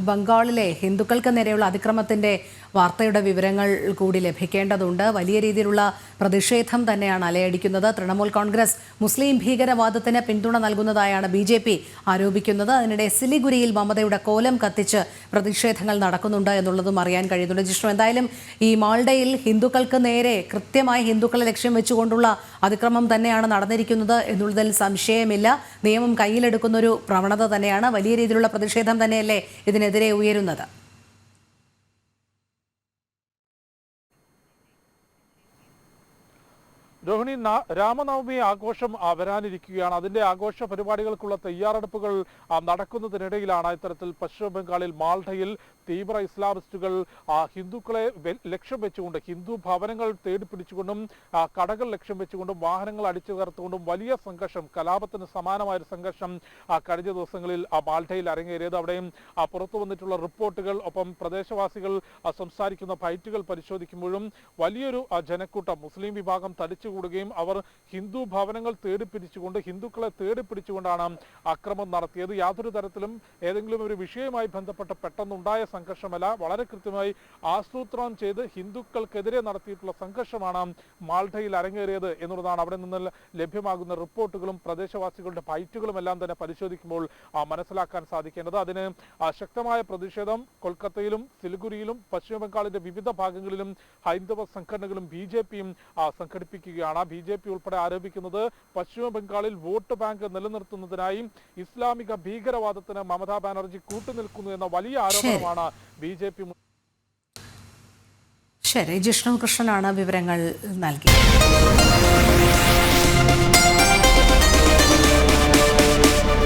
ബംഗാളിലെ ഹിന്ദുക്കൾക്ക് നേരെയുള്ള അതിക്രമത്തിന്റെ വാർത്തയുടെ വിവരങ്ങൾ കൂടി ലഭിക്കേണ്ടതുണ്ട്. വലിയ രീതിയിലുള്ള പ്രതിഷേധം തന്നെയാണ് അലയടിക്കുന്നത്. തൃണമൂൽ കോൺഗ്രസ് മുസ്ലിം ഭീകരവാദത്തിന് പിന്തുണ നൽകുന്നതായാണ് BJP ആരോപിക്കുന്നത്. അതിനിടെ സിലിഗുരിയിൽ മമതയുടെ കോലം കത്തിച്ച് പ്രതിഷേധങ്ങൾ നടക്കുന്നുണ്ട് എന്നുള്ളതും അറിയാൻ കഴിയുന്നുണ്ട്. ജിഷ്ണു, എന്തായാലും ഈ മാൾഡയിൽ ഹിന്ദുക്കൾക്ക് നേരെ കൃത്യമായി ഹിന്ദുക്കളെ ലക്ഷ്യം വെച്ചുകൊണ്ടുള്ള അതിക്രമം തന്നെയാണ് നടന്നിരിക്കുന്നത് എന്നുള്ളതിൽ സംശയമില്ല. നിയമം കയ്യിലെടുക്കുന്ന ഒരു പ്രവണത തന്നെയാണ്. വലിയ രീതിയിലുള്ള പ്രതിഷേധം തന്നെയല്ലേ ഇതിനെതിരെ ഉയരുന്നത്? രോഹിണി, രാമനവമി ആഘോഷം വരാനിരിക്കുകയാണ്. അതിന്റെ ആഘോഷ പരിപാടികൾക്കുള്ള തയ്യാറെടുപ്പുകൾ നടക്കുന്നതിനിടയിലാണ് ഇത്തരത്തിൽ പശ്ചിമ ബംഗാളിൽ മാൾഡയിൽ തീവ്ര ഇസ്ലാമിസ്റ്റുകൾ ഹിന്ദുക്കളെ ലക്ഷ്യം വെച്ചുകൊണ്ട്, ഹിന്ദു ഭവനങ്ങൾ തേടിപ്പിടിച്ചുകൊണ്ടും കടകൾ ലക്ഷ്യം വെച്ചുകൊണ്ടും വാഹനങ്ങൾ അടിച്ചു തകർത്തുകൊണ്ടും വലിയ സംഘർഷം, കലാപത്തിന് സമാനമായൊരു സംഘർഷം കഴിഞ്ഞ ദിവസങ്ങളിൽ മാൾഡയിൽ അരങ്ങേറിയത്. അവിടെയും പുറത്തു വന്നിട്ടുള്ള റിപ്പോർട്ടുകൾ, ഒപ്പം പ്രദേശവാസികൾ സംസാരിക്കുന്ന ഫൈറ്റുകൾ പരിശോധിക്കുമ്പോഴും വലിയൊരു ജനക്കൂട്ടം മുസ്ലിം വിഭാഗം തടിച്ചുകൂടുകയും അവർ ഹിന്ദു ഭവനങ്ങൾ തേടിപ്പിടിച്ചുകൊണ്ട്, ഹിന്ദുക്കളെ തേടിപ്പിടിച്ചുകൊണ്ടാണ് അക്രമം നടത്തിയത്. യാതൊരു തരത്തിലും ഏതെങ്കിലും ഒരു വിഷയവുമായി ബന്ധപ്പെട്ട് പെട്ടെന്നുണ്ടായ സംഘർഷമല്ല, വളരെ കൃത്യമായി ആസൂത്രണം ചെയ്ത് ഹിന്ദുക്കൾക്കെതിരെ നടത്തിയിട്ടുള്ള സംഘർഷമാണ് മാൾഡയിൽ അരങ്ങേറിയത് എന്നുള്ളതാണ് അവിടെ നിന്ന് ലഭ്യമാകുന്ന റിപ്പോർട്ടുകളും പ്രദേശവാസികളുടെ ഫൈറ്റുകളും എല്ലാം തന്നെ പരിശോധിക്കുമ്പോൾ മനസ്സിലാക്കാൻ സാധിക്കേണ്ടത്. അതിന് ശക്തമായ പ്രതിഷേധം കൊൽക്കത്തയിലും സിലിഗുരിയിലും പശ്ചിമ ബംഗാളിന്റെ വിവിധ ഭാഗങ്ങളിലും ഹൈന്ദവ സംഘടനകളും BJPയും സംഘടിപ്പിക്കുകയാണ്. BJP ഉൾപ്പെടെ ആരോപിക്കുന്നത് പശ്ചിമ ബംഗാളിൽ വോട്ട് ബാങ്ക് നിലനിർത്തുന്നതിനായി ഇസ്ലാമിക ഭീകരവാദത്തിന് മമതാ ബാനർജി കൂട്ടുനിൽക്കുന്നു എന്ന വലിയ ആരോപണമാണ് BJP. ശരി, ജിഷ്ണു കൃഷ്ണനാണ് വിവരങ്ങൾ നൽകിയത്.